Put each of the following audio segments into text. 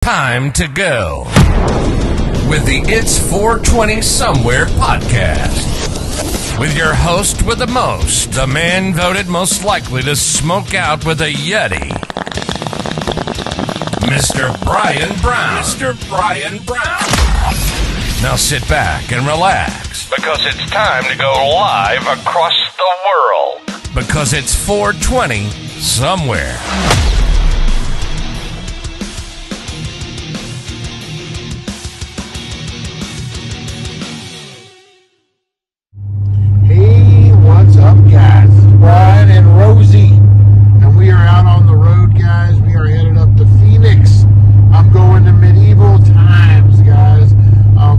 Time to go with the It's 420 Somewhere podcast with your host with the most, the man voted most likely to smoke out with a Yeti, Mr. Brian Brown. Mr. Brian Brown. Now sit back and relax because it's time to go live across the world because it's 420 Somewhere. What's up, guys? It's Brian and Rosie, and we are out on the road, guys. We are headed up to Phoenix. I'm going to medieval times, guys,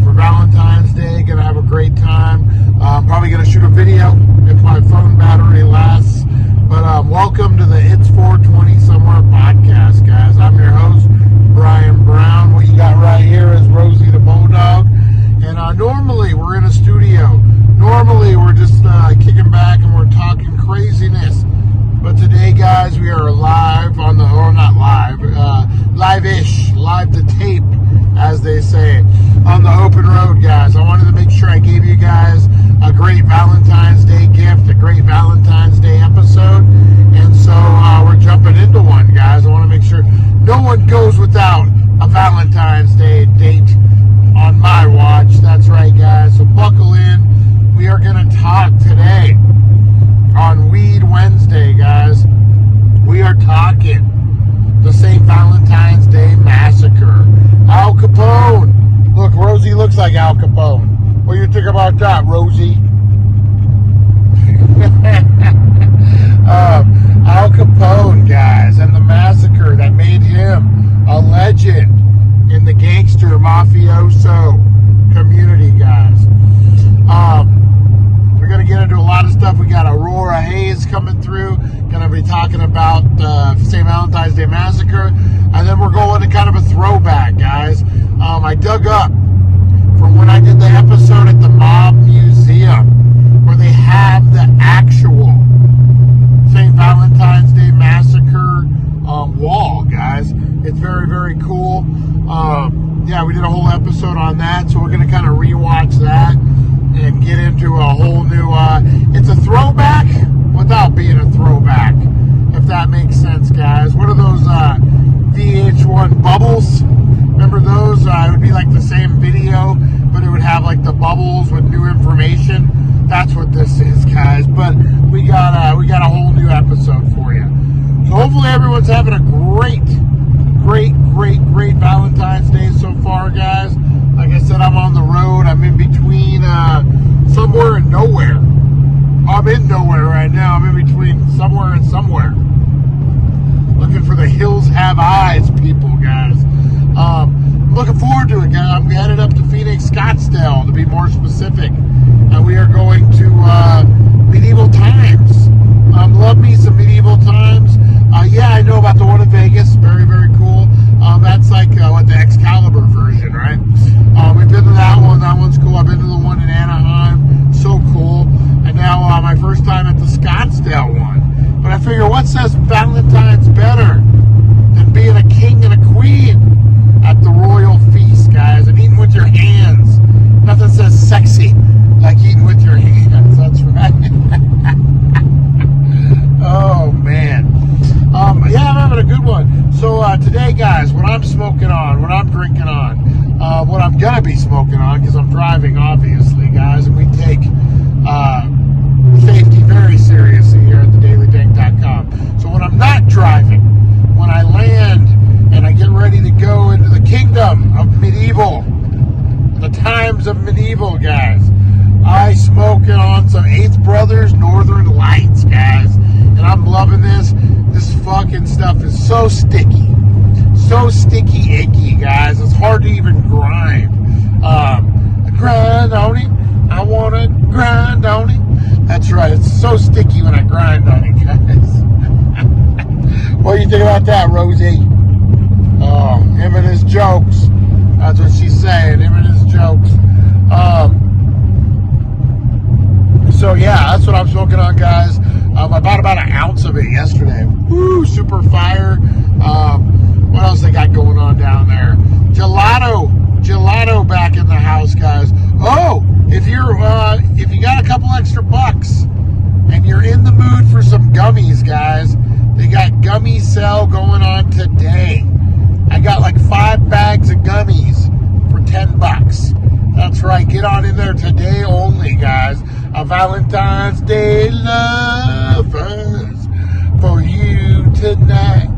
for Valentine's Day. Gonna have a great time. Probably gonna shoot a video if my phone battery lasts. But welcome to the It's 420 Somewhere podcast, guys. I'm your host, Brian Brown. What you got right here is Rosie the Bulldog. And normally we're in a studio. Normally we're just kicking back and we're talking craziness. But today, guys, we are live on the, or not live, live-ish, live to tape, as they say, on the open road, guys. I wanted to make sure I gave you guys a great Valentine's Day gift, a great Valentine's Day episode. And so we're jumping into one, guys. I want to make sure no one goes without a Valentine's Day date on my watch. That's right, guys. So buckle in. We are going to talk today on Weed Wednesday, guys. We are talking the St. Valentine's Day Massacre. Al Capone. Look, Rosie looks like Al Capone. What do you think about that, Rosie? Al Capone, guys, and the massacre that made him a legend in the gangster mafioso community, guys. We're going to get into a lot of stuff. We got Aurora Hayes coming through. Going to be talking about St. Valentine's Day Massacre. And then we're going to kind of a throwback, guys. I dug up from when I did the episode at the Mob Museum where they have the actual St. Valentine's Day Massacre wall, guys. It's very, very cool. Yeah, we did a whole episode on that. So we're going to kind of rewatch that and get into a whole new, it's a throwback without being a throwback, if that makes sense, guys. What are those VH1 bubbles? Remember those? It would be like the same video, but it would have like the bubbles with new information. That's what this is, guys. But we got a whole new episode for you. So hopefully everyone's having a great Valentine's Day so far, guys. Like I said, I'm on the road. I'm in between somewhere and nowhere. I'm in nowhere right now. I'm in between somewhere and somewhere. Looking for the hills have eyes, people, guys. I'm looking forward to it, guys. I'm headed up to Phoenix, Scottsdale, to be more specific. And we are going to medieval times. Love me some medieval times. Yeah, I know about the one in Vegas. Very, very cool. That's like the Excalibur version, right? We've been to that one. That one's cool. I've been to the one in Anaheim. So cool. And now my first time at the Scottsdale one. But I figure, what says Valentine's better than being a king and a queen at the royal feast, guys, and eating with your hands? Nothing says sexy like eating with your hands. That's right. Oh, man. Yeah, I'm having a good one. So today, guys, what I'm smoking on, what I'm drinking on, what I'm going to be smoking on, because I'm driving, obviously, guys, and we take safety very seriously here at thedailydank.com. So when I'm not driving, when I land and I get ready to go into the kingdom of medieval, the times of medieval, guys, I smoking on some 8th Brothers Northern Lights, guys, and I'm loving this. This fucking stuff is so sticky, icky, guys. It's hard to even grind. Grind on it. I want to grind on it. That's right. It's so sticky when I grind on it, guys. What do you think about that, Rosie? Oh, him and his jokes. That's what she's saying. Him and his jokes. So yeah, that's what I'm smoking on, guys. I bought about an ounce of it yesterday. Woo, super fire. What else they got going on down there? Gelato back in the house, guys. Oh, if you got a couple extra bucks and you're in the mood for some gummies, guys, they got gummy sale going on today. I got like 5 bags of gummies for $10. That's right. Get on in there today only, guys. A Valentine's Day lovers for you tonight.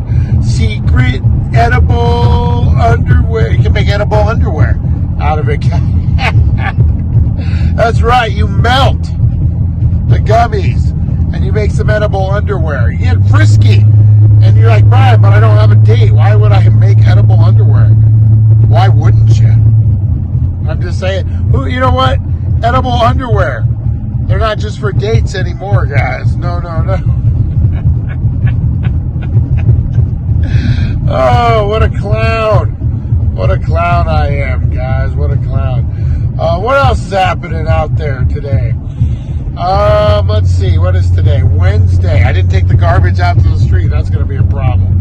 Secret edible underwear. You can make edible underwear out of it. That's right. You melt the gummies and you make some edible underwear. You get frisky and you're like, Brian, but I don't have a date. Why would I make edible underwear? Why wouldn't you? I'm just saying. You know what? Edible underwear. They're not just for dates anymore, guys. No. Oh, what a clown. What a clown I am, guys. What a clown. What else is happening out there today? Let's see. What is today? Wednesday. I didn't take the garbage out to the street. That's going to be a problem.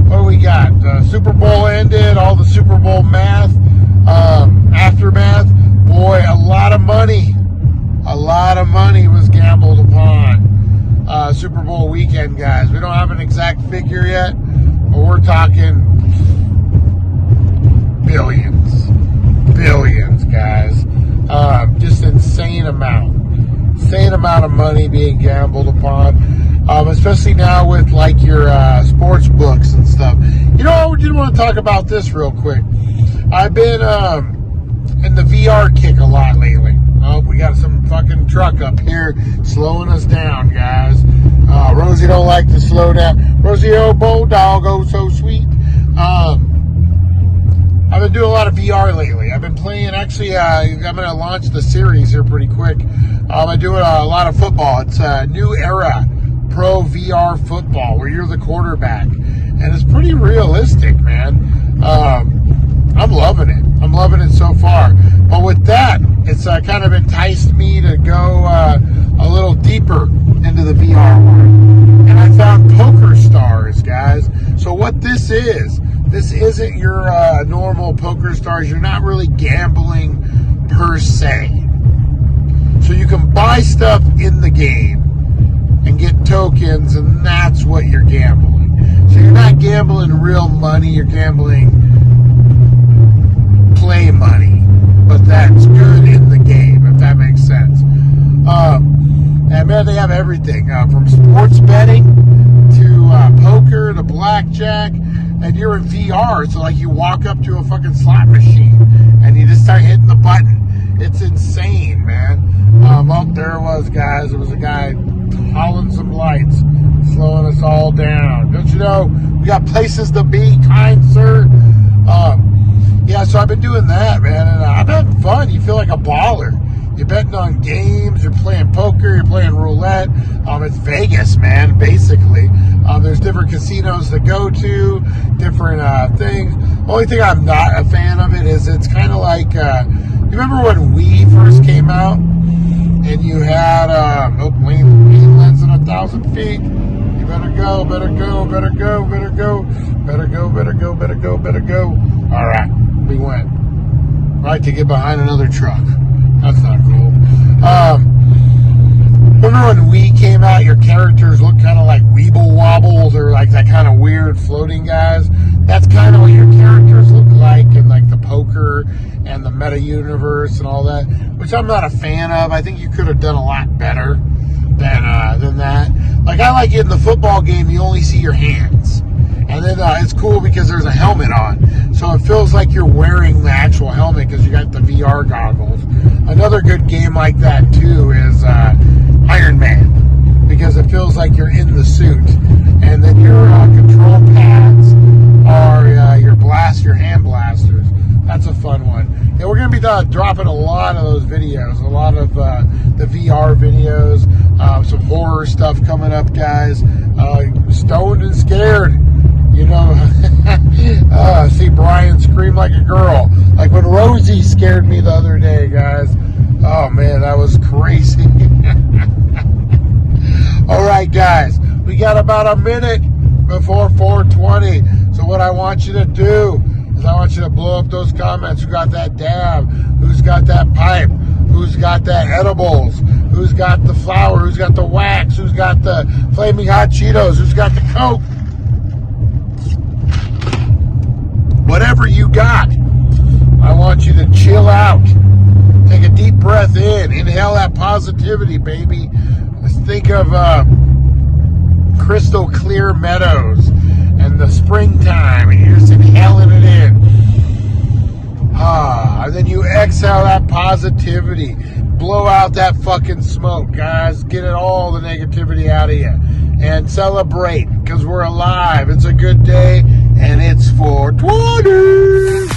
What do we got? Super Bowl ended. All the Super Bowl math. Aftermath. Boy, a lot of money. A lot of money was gambled upon. Super Bowl weekend, guys. We don't have an exact figure yet, but we're talking billions, guys. Just insane amount of money being gambled upon, especially now with like your sports books and stuff. You know, I did want to talk about this real quick. I've been in the VR kick a lot lately. Oh, we got some fucking truck up here slowing us down, guys. Rosie don't like to slow down. Rosie, oh, bulldog, oh, so sweet. I've been doing a lot of VR lately. I've been playing, actually, I'm going to launch the series here pretty quick. I'm doing a lot of football. It's a New Era Pro VR football where you're the quarterback. And it's pretty realistic, man. I'm loving it. I'm loving it so far. But with that, it's kind of enticed me to go a little deeper into the VR world. And I found Poker Stars, guys. So what this isn't your normal Poker Stars. You're not really gambling per se. So you can buy stuff in the game and get tokens, and that's what you're gambling. So you're not gambling real money. You're gambling play money, but that's good in the game, if that makes sense. And man, they have everything from sports betting to poker to blackjack, and you're in VR, so like you walk up to a fucking slot machine and you just start hitting the button. It's insane, man. Up there it was, guys. There was a guy hauling some lights, slowing us all down. Don't you know, we got places to be, kind sir. Yeah, so I've been doing that, man, and I'm having fun. You feel like a baller. You're betting on games, you're playing poker, you're playing roulette. It's Vegas, man, basically. There's different casinos to go to, different things. The only thing I'm not a fan of it is it's kind of like, you remember when Wii first came out? And you had, Wayne lands in 1,000 feet. You better go. All right, we went. Right to get behind another truck. That's not cool. Remember when Wii came out, your characters looked kind of like Weeble Wobbles or like that kind of weird floating guys? That's kind of what your characters look like in like the poker and the meta universe and all that, which I'm not a fan of. I think you could have done a lot better than that. Like I like in the football game, you only see your hands. And then it's cool because there's a helmet on. So it feels like you're wearing the actual helmet because you got the VR goggles. Another good game like that, too, is Iron Man. Because it feels like you're in the suit. And then your control pads are your hand blasters. That's a fun one. Yeah, we're going to be dropping a lot of those videos. A lot of the VR videos. Some horror stuff coming up, guys. Stoned and Scared. You know, see Brian scream like a girl. Like when Rosie scared me the other day, guys. Oh, man, that was crazy. All right, guys. We got about a minute before 420. So what I want you to do is I want you to blow up those comments. Who got that dab? Who's got that pipe? Who's got that edibles? Who's got the flour? Who's got the wax? Who's got the flaming hot Cheetos? Who's got the Coke? Whatever you got, I want you to chill out. Take a deep breath in. Inhale that positivity, baby. Let's think of crystal clear meadows and the springtime, and you're just inhaling it in. And then you exhale that positivity. Blow out that fucking smoke, guys. Get it all the negativity out of you. And celebrate, because we're alive. It's a good day, and it's 420.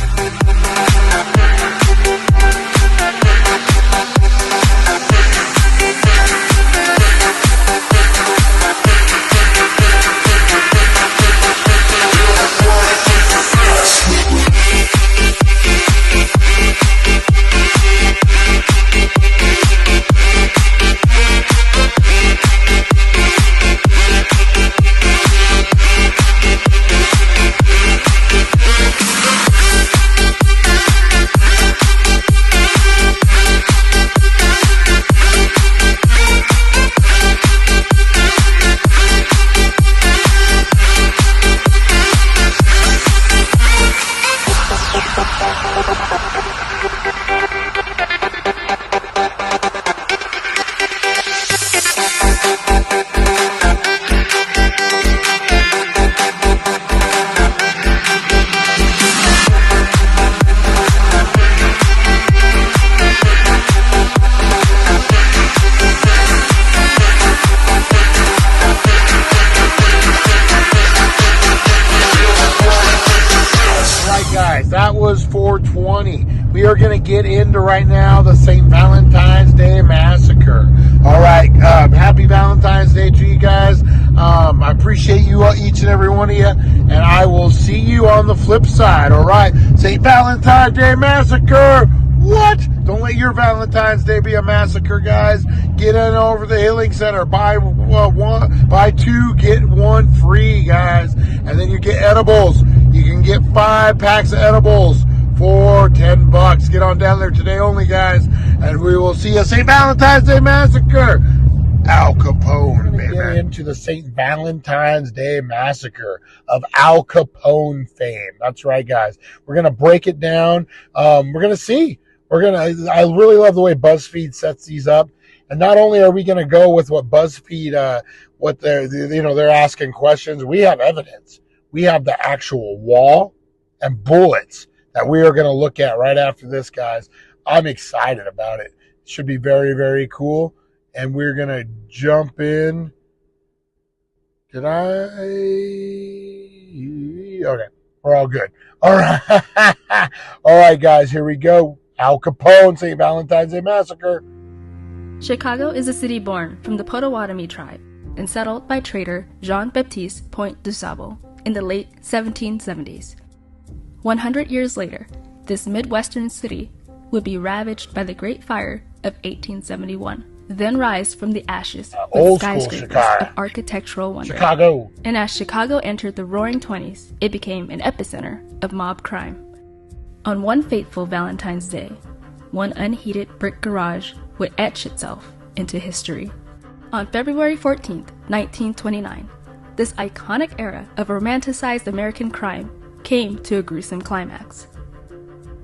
That was 420. We are going to get into right now the St. Valentine's Day Massacre. All right. Happy Valentine's Day to you guys. I appreciate you, each and every one of you. And I will see you on the flip side. All right. St. Valentine's Day Massacre. What? Don't let your Valentine's Day be a massacre, guys. Get in over the Healing Center. Buy two, get one free, guys. And then you get edibles. You can get 5 packs of edibles for $10. Get on down there today only, guys. And we will see you St. Valentine's Day Massacre. Al Capone, baby. Get into the St. Valentine's Day Massacre of Al Capone fame. That's right, guys. We're going to break it down. We're going to see. I really love the way BuzzFeed sets these up. And not only are we going to go with what BuzzFeed, what they're asking questions, we have evidence. We have the actual wall and bullets that we are going to look at right after this, guys. I'm excited about it. It should be very, very cool. And we're going to jump in. Okay. We're all good. All right. All right, guys. Here we go. Al Capone, St. Valentine's Day Massacre. Chicago is a city born from the Potawatomi tribe and settled by trader Jean-Baptiste Point du Sable in the late 1770s. 100 years later, this Midwestern city would be ravaged by the Great Fire of 1871, then rise from the ashes with skyscrapers of architectural wonder. Chicago. And as Chicago entered the Roaring '20s, it became an epicenter of mob crime. On one fateful Valentine's Day, one unheated brick garage would etch itself into history. On February 14th, 1929, this iconic era of romanticized American crime came to a gruesome climax.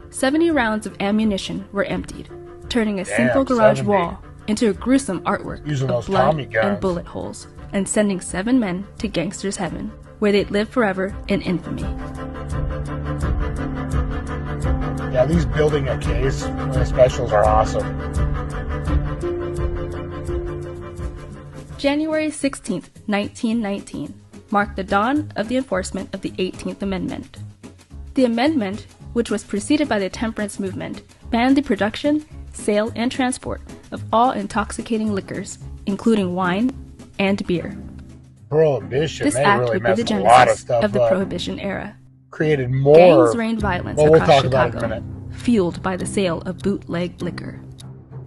70 rounds of ammunition were emptied, turning a simple garage wall into a gruesome artwork of blood and bullet holes, and sending 7 men to gangsters' heaven, where they'd live forever in infamy. Yeah, these building a case specials are awesome. January 16th, 1919, marked the dawn of the enforcement of the 18th Amendment. The amendment, which was preceded by the temperance movement, banned the production, sale, and transport of all intoxicating liquors, including wine and beer. Prohibition. This act really would be the genesis of the Prohibition era. Created more. Gangs rained violence across Chicago, fueled by the sale of bootleg liquor.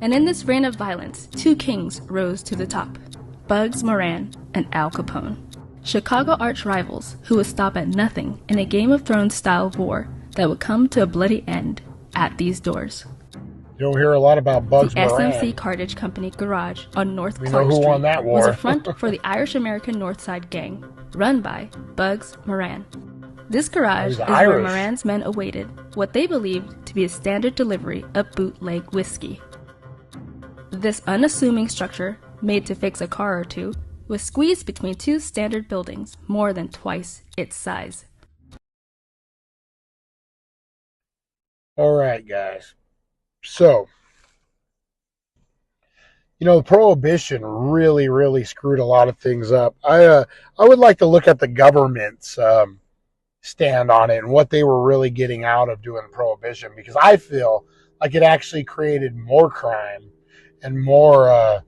And in this reign of violence, 2 kings rose to the top: Bugs Moran and Al Capone. Chicago arch rivals who would stop at nothing in a Game of Thrones style war that would come to a bloody end at these doors. You don't hear a lot about Bugs The Moran. SMC Cartage Company garage on North We Clark know who Street won that war. was a front for the Irish-American Northside Gang, run by Bugs Moran. This garage is where Moran's men awaited what they believed to be a standard delivery of bootleg whiskey. This unassuming structure, made to fix a car or two, was squeezed between two standard buildings more than twice its size. All right, guys. So, Prohibition really screwed a lot of things up. I would like to look at the government's stand on it and what they were really getting out of doing Prohibition, because I feel like it actually created more crime and more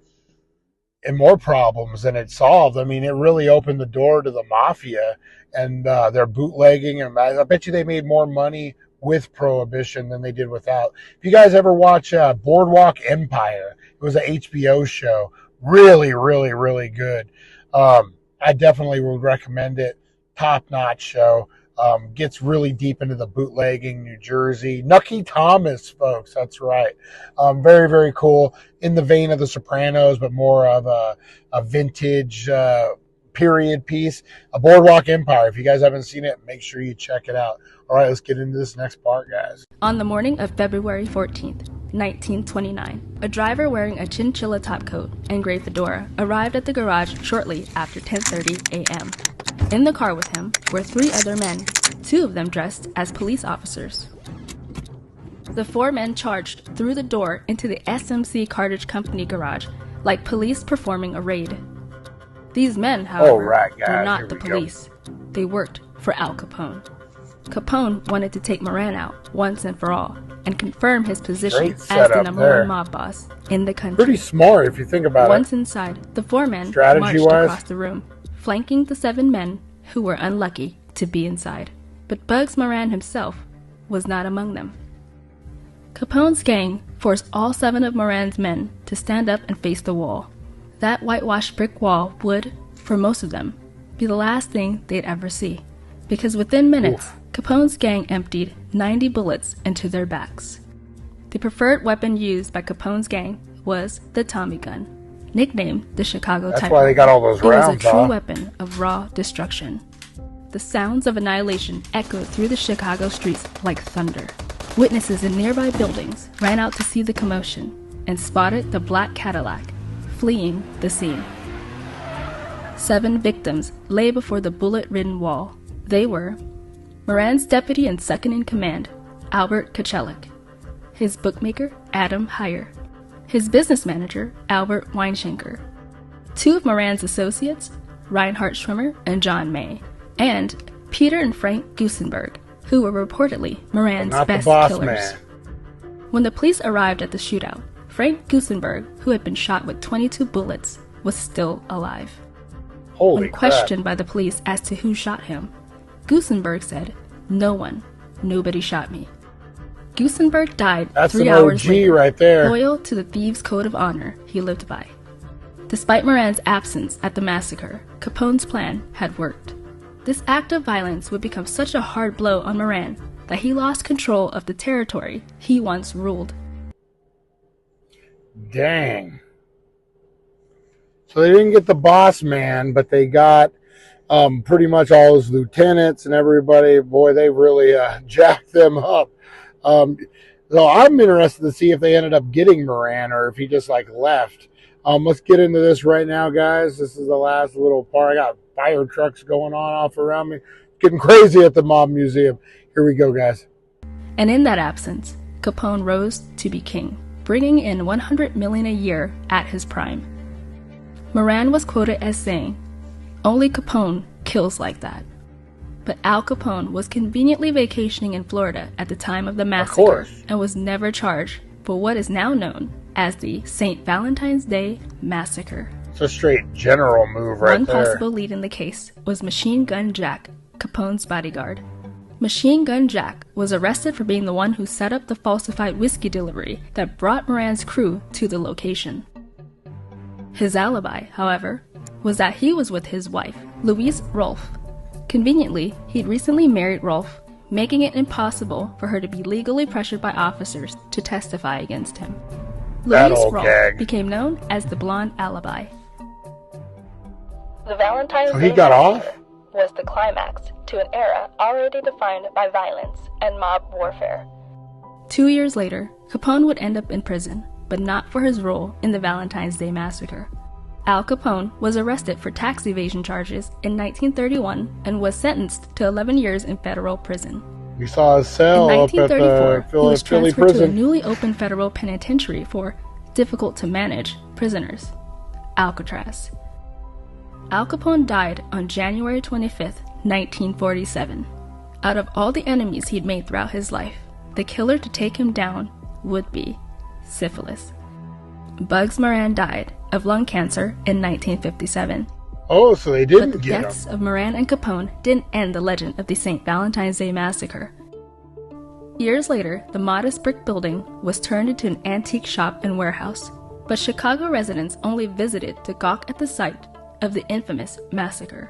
problems than it solved. I mean, it really opened the door to the mafia and their bootlegging, and I bet you they made more money with Prohibition than they did without. If you guys ever watch Boardwalk Empire, it was an HBO show. Really good. I definitely would recommend it. Top-notch show. Gets really deep into the bootlegging, New Jersey. Nucky Thomas, folks, that's right. Very cool. In the vein of The Sopranos, but more of a vintage period piece. A Boardwalk Empire. If you guys haven't seen it, make sure you check it out. All right, let's get into this next part, guys. On the morning of February 14th, 1929, a driver wearing a chinchilla topcoat and gray fedora arrived at the garage shortly after 10:30 a.m. In the car with him were 3 other men, 2 of them dressed as police officers. The 4 men charged through the door into the SMC Cartage Company garage like police performing a raid. These men, however, were not the police. They worked for Al Capone. Capone wanted to take Moran out once and for all and confirm his position as the #1 mob boss in the country. Pretty smart if you think about it. Once inside, the 4 men marched across the room, flanking the 7 men who were unlucky to be inside. But Bugs Moran himself was not among them. Capone's gang forced all 7 of Moran's men to stand up and face the wall. That whitewashed brick wall would, for most of them, be the last thing they'd ever see, because within minutes, Capone's gang emptied 90 bullets into their backs. The preferred weapon used by Capone's gang was the Tommy gun, nicknamed the Chicago Typewriter. That's why they got all those rounds. It was a true weapon of raw destruction. The sounds of annihilation echoed through the Chicago streets like thunder. Witnesses in nearby buildings ran out to see the commotion and spotted the black Cadillac fleeing the scene. 7 victims lay before the bullet-ridden wall. They were Moran's deputy and second-in-command, Albert Kachelek, his bookmaker, Adam Heyer, his business manager, Albert Weinschenker, 2 of Moran's associates, Reinhard Schwimmer and John May, and Peter and Frank Gusenberg, who were reportedly Moran's best killers. When the police arrived at the shootout, Frank Gusenberg, who had been shot with 22 bullets, was still alive. When questioned by the police as to who shot him, Gusenberg said, "No one. Nobody shot me." Gusenberg died 3 hours later, right there. loyal to the thieves' code of honor he lived by. Despite Moran's absence at the massacre, Capone's plan had worked. This act of violence would become such a hard blow on Moran that he lost control of the territory he once ruled. Dang. So they didn't get the boss man, but they got pretty much all his lieutenants and everybody. Boy, they really jacked them up. So I'm interested to see if they ended up getting Moran or if he just left. Let's get into this right now, guys. This is the last little part. I got fire trucks going on off around me. Getting crazy at the Mob Museum. Here we go, guys. And in that absence, Capone rose to be king, bringing in $100 million a year at his prime. Moran was quoted as saying, "Only Capone kills like that." But Al Capone was conveniently vacationing in Florida at the time of the massacre and was never charged for what is now known as the St. Valentine's Day Massacre. It's a straight general move right there. One possible lead in the case was Machine Gun Jack, Capone's bodyguard. Machine Gun Jack was arrested for being the one who set up the falsified whiskey delivery that brought Moran's crew to the location. His alibi, however, was that he was with his wife, Louise Rolfe. Conveniently, he'd recently married Rolfe, making it impossible for her to be legally pressured by officers to testify against him. Louise Rolfe became known as the Blonde Alibi. The Valentine's Day Massacre was the climax to an era already defined by violence and mob warfare. 2 years later, Capone would end up in prison, but not for his role in the Valentine's Day Massacre. Al Capone was arrested for tax evasion charges in 1931 and was sentenced to 11 years in federal prison. We saw a cell in up at the he was transferred prison to a newly opened federal penitentiary for difficult-to-manage prisoners, Alcatraz. Al Capone died on January 25, 1947. Out of all the enemies he'd made throughout his life, the killer to take him down would be syphilis. Bugs Moran died of lung cancer in 1957. Oh, so they didn't get him. But the deaths of Moran and Capone didn't end the legend of the St. Valentine's Day Massacre. Years later, the modest brick building was turned into an antique shop and warehouse, but Chicago residents only visited to gawk at the site of the infamous massacre.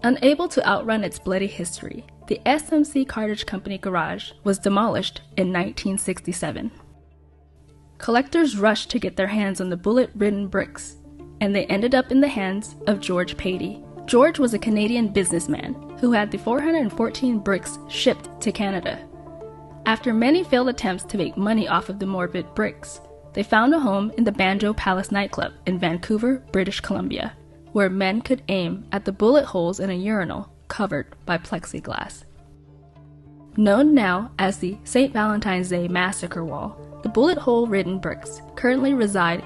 Unable to outrun its bloody history, the SMC Cartage Company garage was demolished in 1967. Collectors rushed to get their hands on the bullet-ridden bricks, and they ended up in the hands of George Patey. George was a Canadian businessman who had the 414 bricks shipped to Canada. After many failed attempts to make money off of the morbid bricks, they found a home in the Banjo Palace nightclub in Vancouver, British Columbia, where men could aim at the bullet holes in a urinal covered by plexiglass. Known now as the St. Valentine's Day Massacre Wall, the bullet hole-ridden bricks currently reside.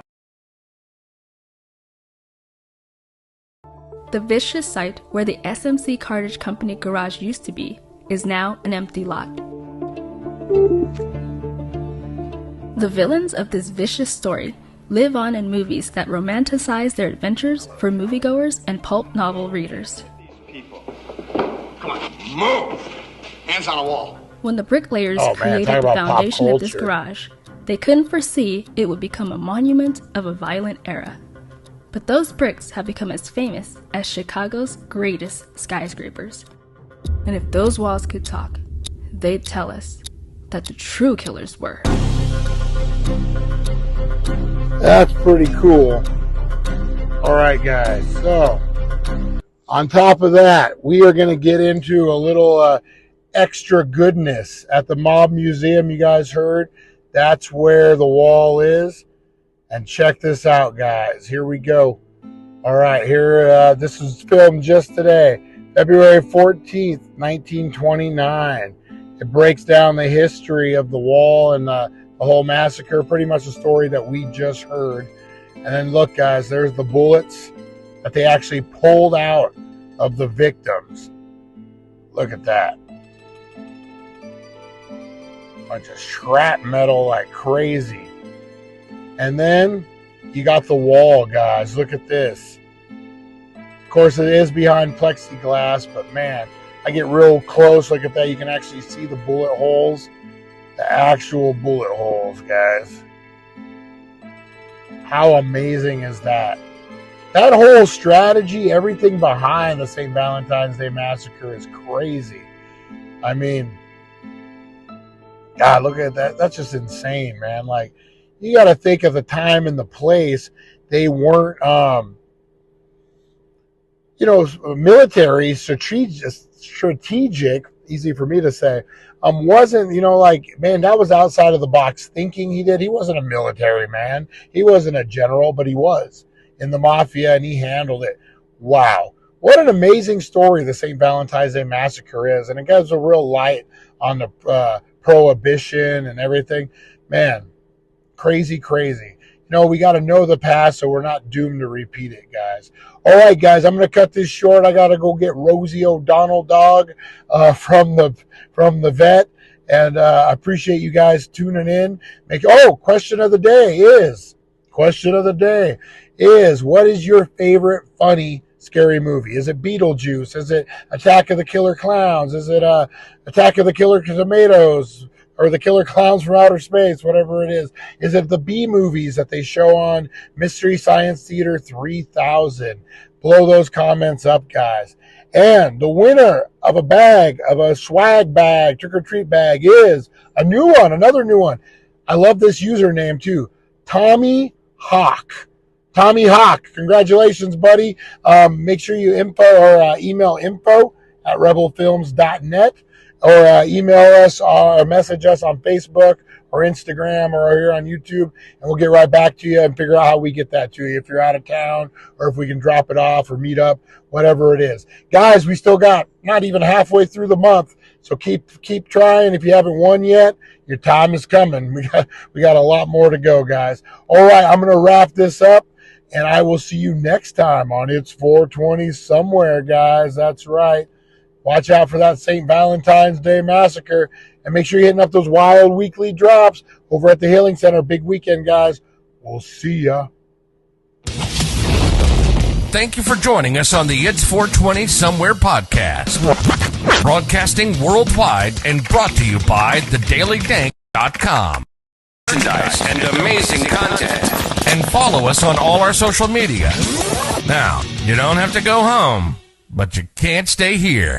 The vicious site where the SMC Cartage Company garage used to be is now an empty lot. The villains of this vicious story live on in movies that romanticize their adventures for moviegoers and pulp novel readers. Come on, move! Hands on a wall. When the bricklayers created the foundation of this garage, they couldn't foresee it would become a monument of a violent era. But those bricks have become as famous as Chicago's greatest skyscrapers. And if those walls could talk, they'd tell us that the true killers were. That's pretty cool. Alright guys, so on top of that, we are going to get into a little extra goodness at the Mob Museum. You guys heard? That's where the wall is. And check this out, guys. Here we go. Alright, here, this was filmed just today, February 14th, 1929. It breaks down the history of the wall and the whole massacre, pretty much the story that we just heard. And then look, guys, there's the bullets that they actually pulled out of the victims. Look at that. Bunch of shrapnel like crazy. And then you got the wall, guys. Look at this. Of course, it is behind plexiglass, but man, I get real close. Look at that. You can actually see the bullet holes. The actual bullet holes, guys. How amazing is that? That whole strategy, everything behind the St. Valentine's Day Massacre is crazy. I mean, God, look at that. That's just insane, man. Like, you got to think of the time and the place. They weren't, military, strategic, easy for me to say, wasn't, man, that was outside of the box thinking he did. He wasn't a military man. He wasn't a general, but he was in the mafia, and he handled it. Wow. What an amazing story the St. Valentine's Day Massacre is. And it gives a real light on the prohibition and everything. Man, crazy. We got to know the past so we're not doomed to repeat it, guys. All right, guys, I'm going to cut this short. I got to go get Rosie O'Donnell dog from the vet. And I appreciate you guys tuning in. Question of the day is, what is your favorite funny, scary movie? Is it Beetlejuice? Is it Attack of the Killer Clowns? Is it Attack of the Killer Tomatoes? Or the Killer Clowns from Outer Space, whatever it is. Is it the B movies that they show on Mystery Science Theater 3000? Blow those comments up, guys. And the winner of a swag bag, trick-or-treat bag, is a new one, another new one. I love this username, too. Tommy Hawk. Tommy Hawk, congratulations, buddy. Make sure you email info@rebelfilms.net or email us or message us on Facebook or Instagram or here on YouTube, and we'll get right back to you and figure out how we get that to you if you're out of town or if we can drop it off or meet up, whatever it is. Guys, we still got not even halfway through the month, so keep trying. If you haven't won yet, your time is coming. We got a lot more to go, guys. All right, I'm going to wrap this up, and I will see you next time on It's 420 Somewhere, guys. That's right. Watch out for that St. Valentine's Day Massacre, and make sure you're hitting up those wild weekly drops over at the Healing Center. Big weekend, guys. We'll see ya. Thank you for joining us on the It's 420 Somewhere podcast. Broadcasting worldwide and brought to you by thedailydank.com. Merchandise and amazing content. And follow us on all our social media. Now, you don't have to go home, but you can't stay here.